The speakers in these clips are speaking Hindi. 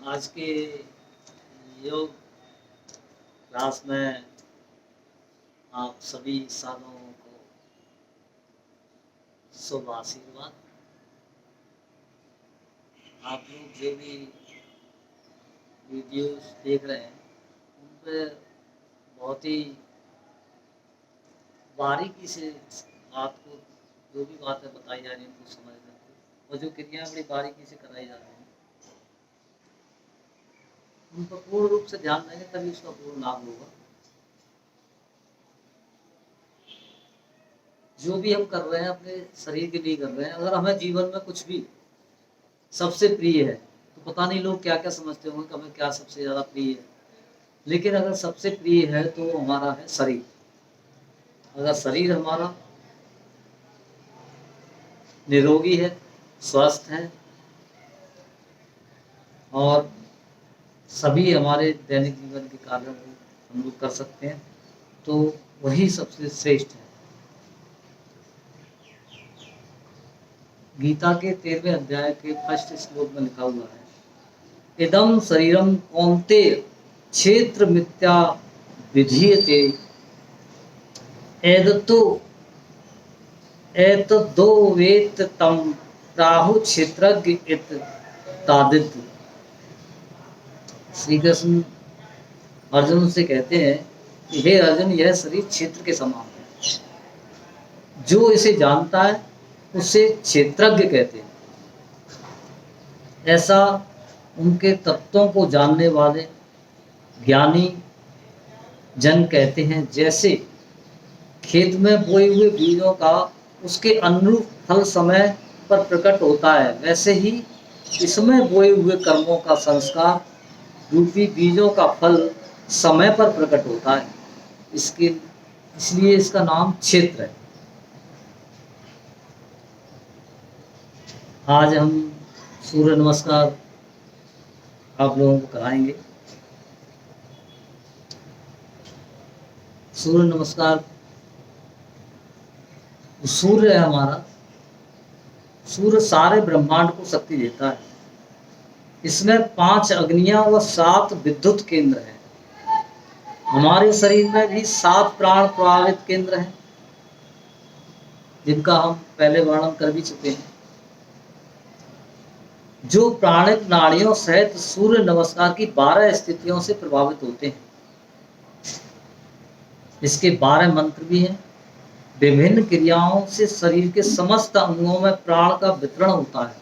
आज के योग क्लास में आप सभी साधुओं को शुभ आशीर्वाद। आप लोग जो भी वीडियोस देख रहे हैं उन पर बहुत ही बारीकी से आपको जो भी बातें बताई जा रही हैं उनको समझना और जो क्रियाएं बड़ी बारीकी से कराई जा रही हैं उन पर पूर्ण रूप से ध्यान देंगे तभी उसका पूर्ण लाभ होगा। जो भी हम कर रहे हैं अपने शरीर के लिए कर रहे हैं। अगर हमें जीवन में कुछ भी सबसे प्रिय है तो पता नहीं लोग क्या क्या समझते होंगे कि हमें क्या सबसे ज़्यादा प्रिय है, लेकिन अगर सबसे प्रिय है तो हमारा है शरीर। अगर शरीर हमारा निरोगी है, स्वस्थ है और सभी हमारे दैनिक जीवन के कार्यों को हम लोग कर सकते हैं तो वही सबसे श्रेष्ठ है। गीता के 13वें अध्याय के फर्स्ट श्लोक में लिखा हुआ है, इदम शरीरम कौन्तेय क्षेत्र मिथ्या विधीयते एततो एतदो वेत तम प्राहु क्षेत्रज्ञ इत तादित। श्री कृष्ण अर्जुन से कहते हैं कि हे अर्जुन, यह शरीर क्षेत्र के समान है, जो इसे जानता है उसे क्षेत्रज्ञ कहते हैं। ऐसा उनके तत्वों को जानने वाले ज्ञानी जन कहते हैं। जैसे खेत में बोए हुए बीजों का उसके अनुरूप फल समय पर प्रकट होता है, वैसे ही इसमें बोए हुए कर्मों का संस्कार रूपी बीजों का फल समय पर प्रकट होता है। इसलिए इसका नाम क्षेत्र है। आज हम सूर्य नमस्कार आप लोगों को कराएंगे। सूर्य नमस्कार, सूर्य है हमारा, सूर्य सारे ब्रह्मांड को शक्ति देता है। इसमें 5 अग्नियां व 7 विद्युत केंद्र हैं। हमारे शरीर में भी 7 प्राण प्रभावित केंद्र हैं, जिनका हम पहले वर्णन कर भी चुके हैं, जो प्राणिक नाड़ियों सहित सूर्य नमस्कार की 12 स्थितियों से प्रभावित होते हैं। इसके 12 मंत्र भी हैं। विभिन्न क्रियाओं से शरीर के समस्त अंगों में प्राण का वितरण होता है।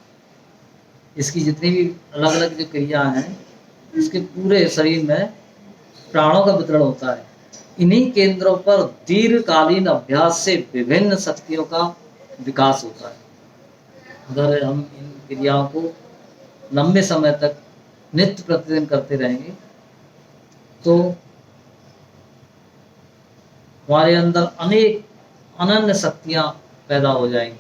इसकी जितनी भी अलग अलग जो क्रिया हैं, इसके पूरे शरीर में प्राणों का वितरण होता है। इन्हीं केंद्रों पर दीर्घकालीन अभ्यास से विभिन्न शक्तियों का विकास होता है। अगर हम इन क्रियाओं को लंबे समय तक नित्य प्रतिदिन करते रहेंगे तो हमारे अंदर अनेक अनन्य शक्तियां पैदा हो जाएंगी।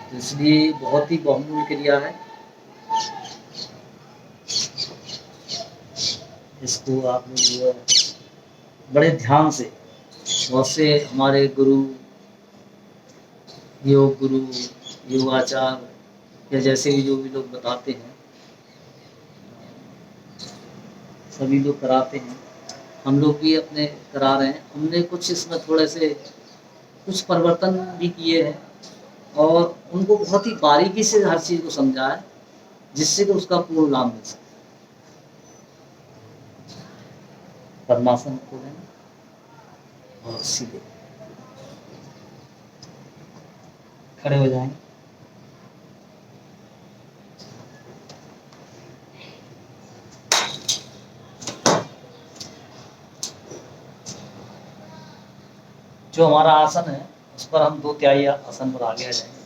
इसलिए बहुत ही बहुमूल्य क्रिया है। इसको आप लोग बड़े ध्यान से, बहुत से हमारे गुरु, योग गुरु, योगाचार्य या जैसे भी जो भी लोग बताते हैं, सभी लोग कराते हैं। हम लोग भी अपने करा रहे हैं। हमने कुछ इसमें थोड़े से कुछ परिवर्तन भी किए हैं और उनको बहुत ही बारीकी से हर चीज़ को समझा है, जिससे कि उसका पूर्ण लाभ मिल सके। पद्मासन खोलें और सीधे खड़े हो जाएं। जो हमारा आसन है उस पर हम 2 तिहाई आसन पर आगे आ जाएंगे।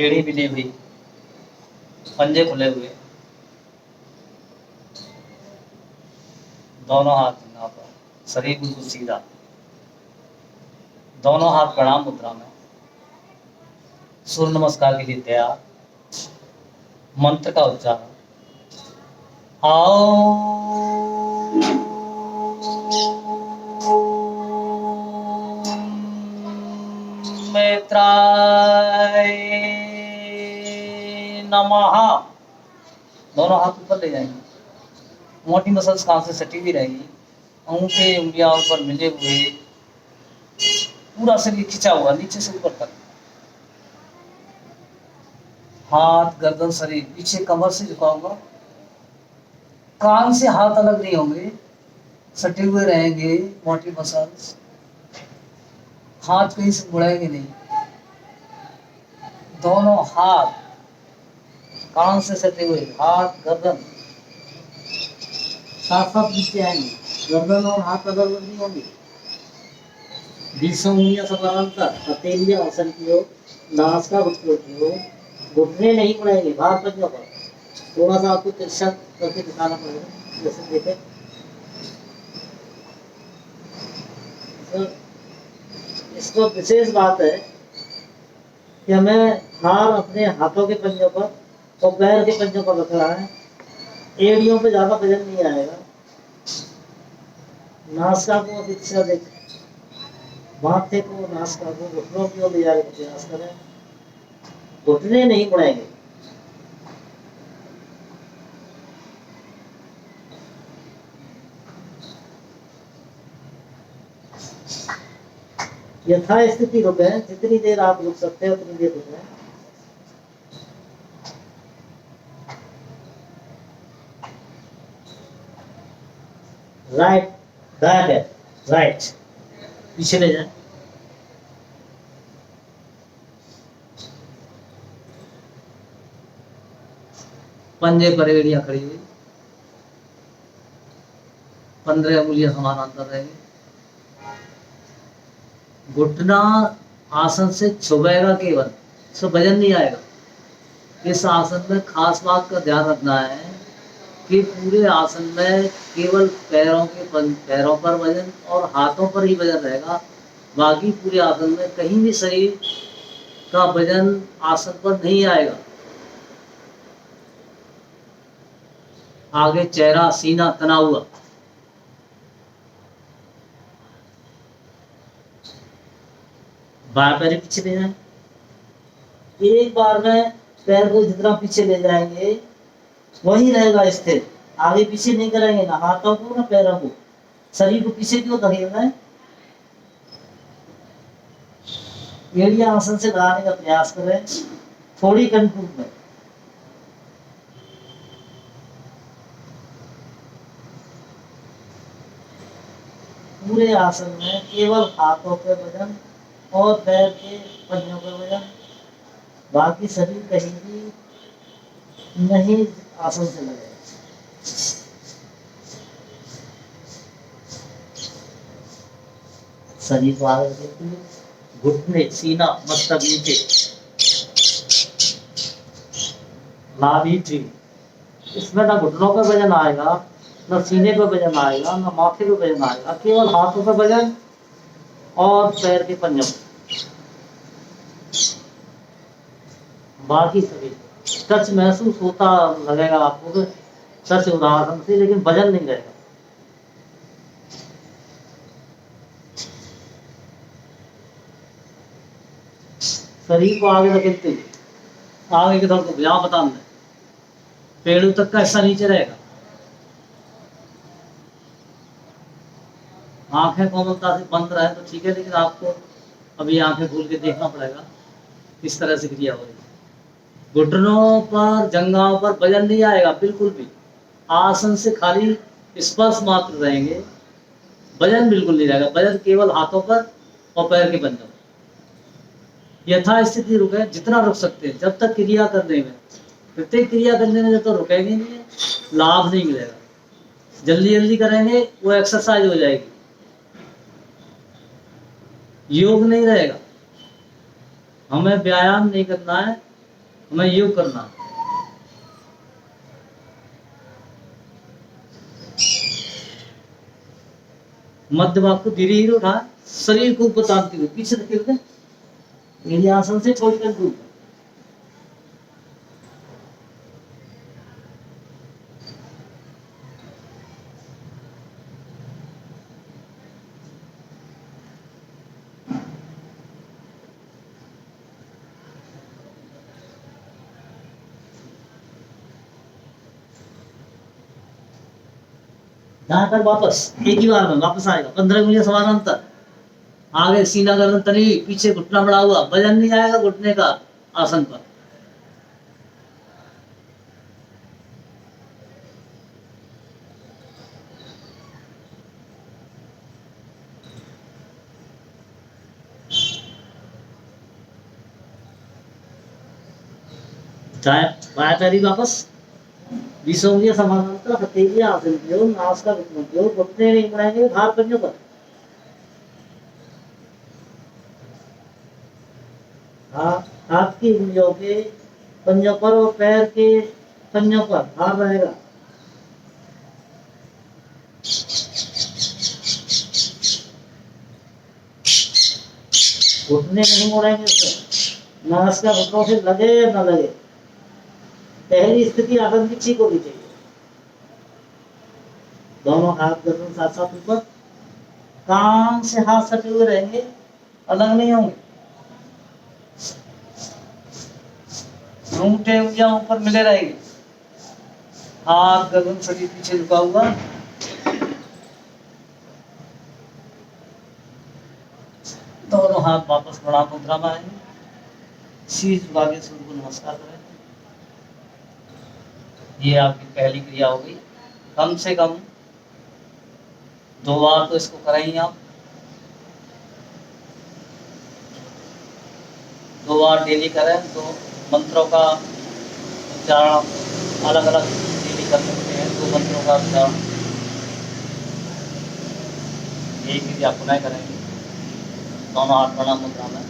एड़ी बिनी हुई, पंजे खुले हुए, दोनों हाथ जमीन पर, शरीर बिल्कुल सीधा, दोनों हाथ प्रणाम मुद्रा में, सूर्य नमस्कार के लिए तैयार। मंत्र का उच्चारण, मैत्राय नमः। दोनों हाथ ऊपर ले जाएंगे, मोटी मसल्स कान से सटी हुई रहेगी, अंगूठे उंगलियां ऊपर मिले हुए, पूरा शरीर खिंचा हुआ नीचे से ऊपर तक, हाथ गर्दन शरीर पीछे कमर से झुका हुआ, कान से हाथ अलग नहीं होंगे, सटे हुए रहेंगे मोटी मसल्स, हाथ कहीं से मुड़ेंगे नहीं, दोनों हाथ कान से सटे हुए, हाथ गर्दन साथ साथ नीचे आएंगे, गर्दन और हाथ अलग अलग नहीं होंगे, बीसों उंगलियां समानांतर, हथेलियां औसत की ओर, नासिका घुटनों की ओर, घुटने नहीं मुड़ेंगे, बाहर पंजों पर, थोड़ा सा आपको तिरछा करके दिखाना पड़ेगा, जैसे देखें। इसको विशेष बात है कि हमें हार अपने हाथों के पंजों पर और पैर के पंजों पर रखना है, एड़ियों पे ज्यादा वजन नहीं आएगा, नासिका को अधिक से अधिक, माथे को नासिका को घुटनों की ओर ले जाने का प्रयास करें, घुटने नहीं मुड़ेंगे। यथास्थिति रुके, जितनी देर आप रुक सकते हैं उतनी देर रुके। राइट बैक है, राइट पीछे ले जाए, पंजे पर एड़ियां खड़ी हुई, 15 उंगलियां समानांतर रहेंगी, घुटना आसन से छुएगा केवल, इसमें वजन नहीं आएगा। इस आसन में खास बात का ध्यान रखना है कि पूरे आसन में केवल पैरों पर वजन और हाथों पर ही वजन रहेगा, बाकी पूरे आसन में कहीं भी शरीर का वजन आसन पर नहीं आएगा। आगे चेहरा सीना तना हुआ, बाएं पैर पीछे ले जाएं, एक बार में पैर को जितना पीछे ले जाएंगे वही रहेगा स्थिर, आगे पीछे नहीं करेंगे, ना हाथों को ना पैरों को, शरीर को पीछे क्यों धकेलना है। एड़ियां आसन से लगाने का प्रयास करें, थोड़ी कंट्रोल में। पूरे आसन में केवल हाथों पे वजन और पैर के पंजों पे वजन, बाकी शरीर कहीं भी नहीं आसन से लगे। शरीर को आगे देखते हुए, घुटने सीना मस्तक नीचे, नाभि ठीक, इसमें ना घुटनों पे वजन आएगा, ना सीने पे वजन आएगा, ना माथे पे वजन आएगा, केवल हाथों पे वजन और पैर के पंजों, बाकी शरीर टच महसूस होता लगेगा आपको, टच उदाहरण से, लेकिन वजन नहीं रहेगा। शरीर को आगे धकेलते हुए, आगे की तरफ को यहाँ बता दें, पेड़ों तक का हिस्सा नीचे रहेगा, आंखें कोमलता से बंद रहे तो ठीक है, लेकिन आपको अभी आंखें खोल के देखना पड़ेगा किस तरह से क्रिया हो रही है। घुटनों पर जंघाओं पर वजन नहीं आएगा बिल्कुल भी, आसन से खाली स्पर्श मात्र रहेंगे, वजन बिल्कुल नहीं रहेगा, वजन केवल हाथों पर और पैर के पंजों। यथास्थिति रुके, जितना रुक सकते हैं, जब तक क्रिया करने में, प्रत्येक क्रिया करने में जब तक रुकेंगे नहीं लाभ नहीं मिलेगा। जल्दी जल्दी करेंगे वो एक्सरसाइज हो जाएगी, योग नहीं रहेगा। हमें व्यायाम नहीं करना है, हमें योग करना है। मध्य भाग को धीरे धीरे उठा, शरीर को ऊपर ताकते हुए पीछे धकेल दे, एड़ी आसन से छोड़कर ऊपर। जाकर वापस एक ही बार में वापस आएगा, 15 उंगलियां समान अंतर, आगे सीना गर्दन तनी, पीछे घुटना बढ़ा हुआ, वजन नहीं आएगा घुटने का आसन पर। बाएं पैरी वापस, 20 उंगलियां समानांतर, हथेलियां आसन की ओर, नासिका घुटनों की ओर, घुटने नहीं मुड़ाएंगे भार करने पर। हाथ की उंगलियों के पंजों पर और पैर के पंजों पर भार रहेगा। घुटने नहीं मुड़ेंगे इसमें, नासिका घुटनों से लगे या न लगे। पहली स्थिति आसन की ठीक होनी चाहिए। दोनों हाथ गर्दन साथ साथ ऊपर, कान से हाथ सटे हुए रहेंगे, अलग नहीं होंगे। घूंघटे उंगलियां ऊपर मिले रहेंगे, हाथ गर्दन शरीर पीछे झुका हुआ। दोनों हाथ वापस प्रणाम मुद्रा में आएंगे, शीश झुका के सूर्य को नमस्कार करें। ये आपकी पहली क्रिया हो गई। कम से कम 2 बार तो इसको करेंगे आप, 2 बार डेली करें तो मंत्रों का उच्चारण अलग अलग डेली कर सकते हैं। 2 मंत्रों का उच्चारण यही क्रिया पुनः करेंगे। दोनों हाथ प्रणाम मुद्रा में,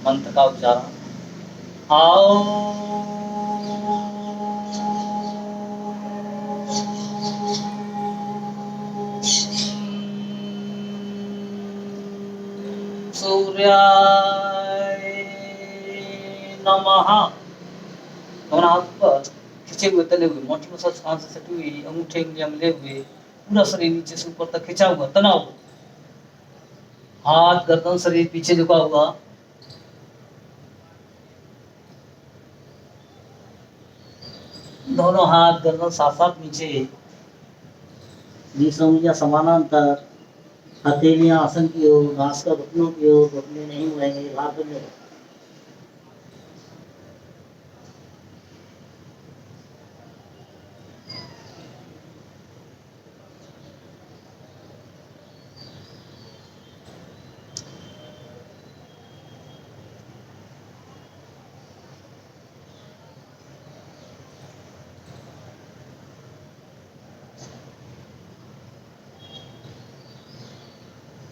मंत्र का उच्चारण आओ सूर्याय नमः। दोनों हाथ पर खिंचे हुए, तले हुए, मोटी मसाज कान से सटी हुई, अंगूठे उंगलियां मिले हुए, पूरा शरीर नीचे से ऊपर तक खिंचा हुआ, तना हुआ, हाथ गर्दन शरीर पीछे झुका हुआ। दोनों हाथ गर्दन साथ साथ नीचे, 20 उंगलियां समानांतर, हथेलियां आसन की ओर, नासिका घुटनों की ओर, घुटने नहीं मुड़ेंगे, भार करने पर।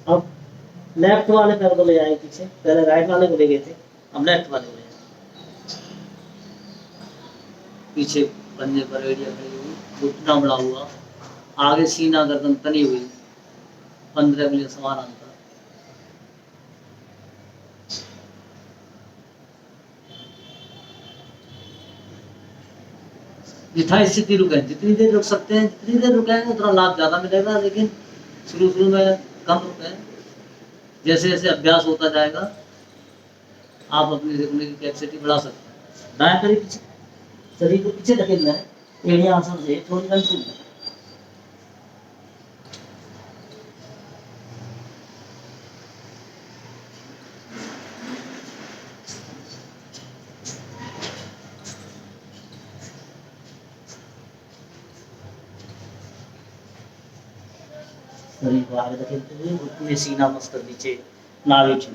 अब लेफ्ट वाले पैर को ले जाए पीछे, पहले राइट वाले को ले गए थे, अब लेफ्ट वाले को ले जाए पीछे, पंजे पर एड़ियां खड़ी हुई, घुटना बढ़ा हुआ, आगे सीना गर्दन तनी हुई, 15 उंगलियां समानांतर। यथा स्थिति रुके, जितनी देर रुक सकते हैं जितनी देर रुकेंगे उतना लाभ ज्यादा मिलेगा, लेकिन शुरू में कम रुके। जैसे जैसे अभ्यास होता जाएगा आप अपनी रुकने की कैपेसिटी बढ़ा सकते हैं। दाएं पैर पीछे, शरीर को पीछे धकेलना है, एड़ी आसन से थोड़ी कंट्रोल। शरीर को आगे धकेलते हुए, घुटने सीना मस्तर नीचे, नाभि छू।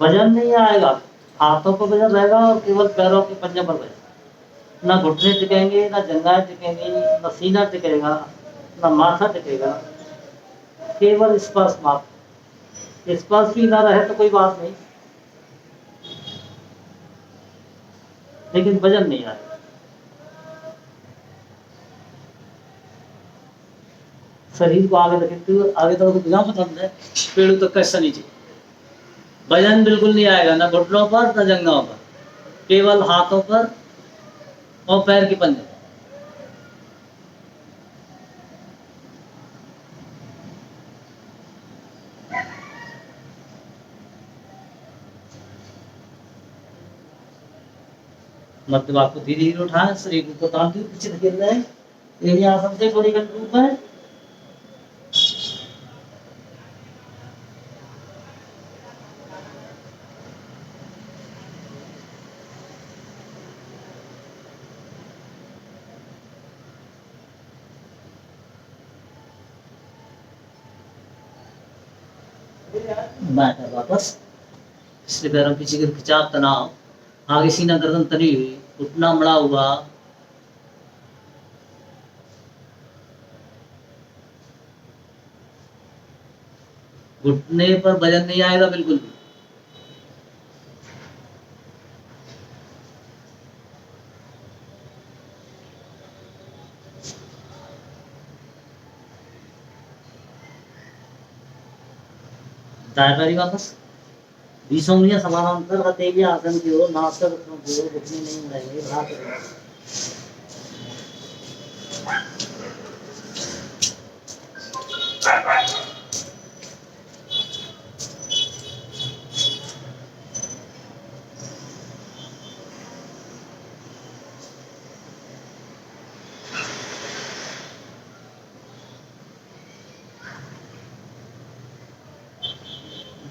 वजन नहीं आएगा, हाथों पर वजन रहेगा और केवल पैरों के पंजे पर वजन। ना घुटने टिकेंगे, ना जंघाएं टिकेंगी, ना सीना टिकेगा, ना माथा टिकेगा, केवल स्पर्श मात्र। स्पर्श भी ना रहे तो कोई बात नहीं, लेकिन वजन नहीं आएगा। शरीर को आगे रखते हुए आगे तक तो बिना पसंद है, पेड़ तक कैसा नीचे, वजन बिल्कुल नहीं आएगा, ना घुटनों पर ना जंघों पर, केवल हाथों पर और पैर के पंजे। मतलब आपको धीरे धीरे उठाएं, शरीर को तानते हुए पीछे धकेल रहे हैं। यही आसन से थोड़ी घंटे ऊपर। बैठा वापस, पिछले पैरों पीछे की खिंचाव, तनाव, आगे सीना गर्दन तनी हुई, घुटना मड़ा हुआ, घुटने पर वजन नहीं आएगा बिल्कुल भी। दाएं पैर वापस, 20 उंगलियां समानांतर हथेली आसन की ओर, नासिका की ओर, घुटने नहीं मुड़ाएंगे, बढ़ा कर।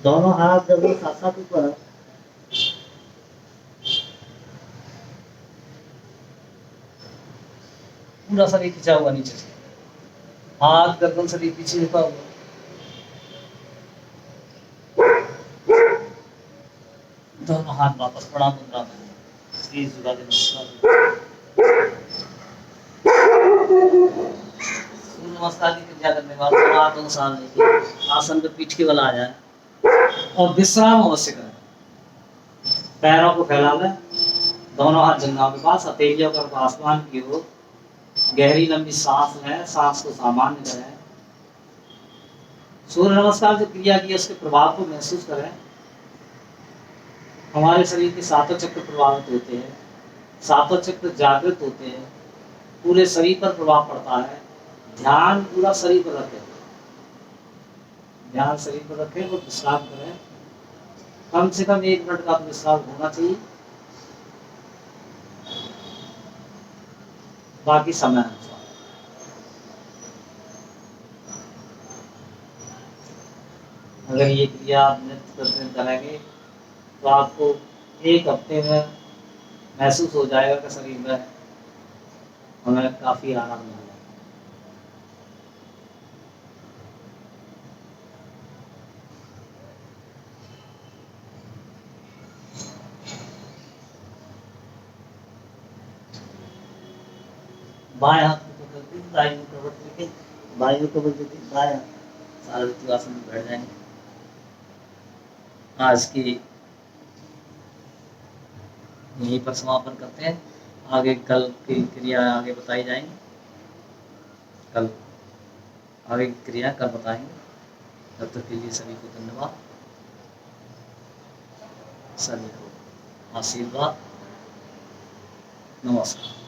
दोनों हाथ जब साथ साथ ऊपर, पूरा शरीर खिंचा हुआ नीचे से, हाथ गर्दन शरीर पीछे झुका हुआ, दोनों हाथ वापस प्रणाम मुद्रा में, शरीर झुका के नमस्कार। सूर्य नमस्कार की क्रिया करने के बाद हाथ अनुसार लेके आसन पे पीठ के बल आ जाए और विश्राम अवश्य करें। पैरों को फैला लें, दोनों हाथ जंघों के पास, हथेलियों को आसमान की ओर, गहरी लंबी सांस लें, सांस को सामान्य करें। सूर्य नमस्कार जो क्रिया की है उसके प्रभाव को महसूस करें। हमारे शरीर के सातों चक्र प्रभावित होते हैं, सातों चक्र जागृत होते हैं, पूरे शरीर पर प्रभाव पड़ता है। ध्यान पूरा शरीर पर रखें, ध्यान शरीर पर रखें और विश्राम करें। कम से कम 1 मिनट का विश्राम होना चाहिए, बाकी समय अनुसार। अगर ये क्रिया आप नित्य प्रतिदिन करेंगे तो आपको 1 हफ्ते में महसूस हो जाएगा कि शरीर में हमें काफी आराम मिलेगा। बाएं हाथ को पकड़ते दाहिने कवर करके, बाएं कवर देते बाएं हाथ सारे आसन में बैठ जाएंगे। आज की यहीं पर समापन करते हैं, आगे कल की क्रिया आगे बताई जाएंगी, कल आगे की क्रिया कल बताएंगे। तब तक के लिए सभी को धन्यवाद, सभी को आशीर्वाद, नमस्कार।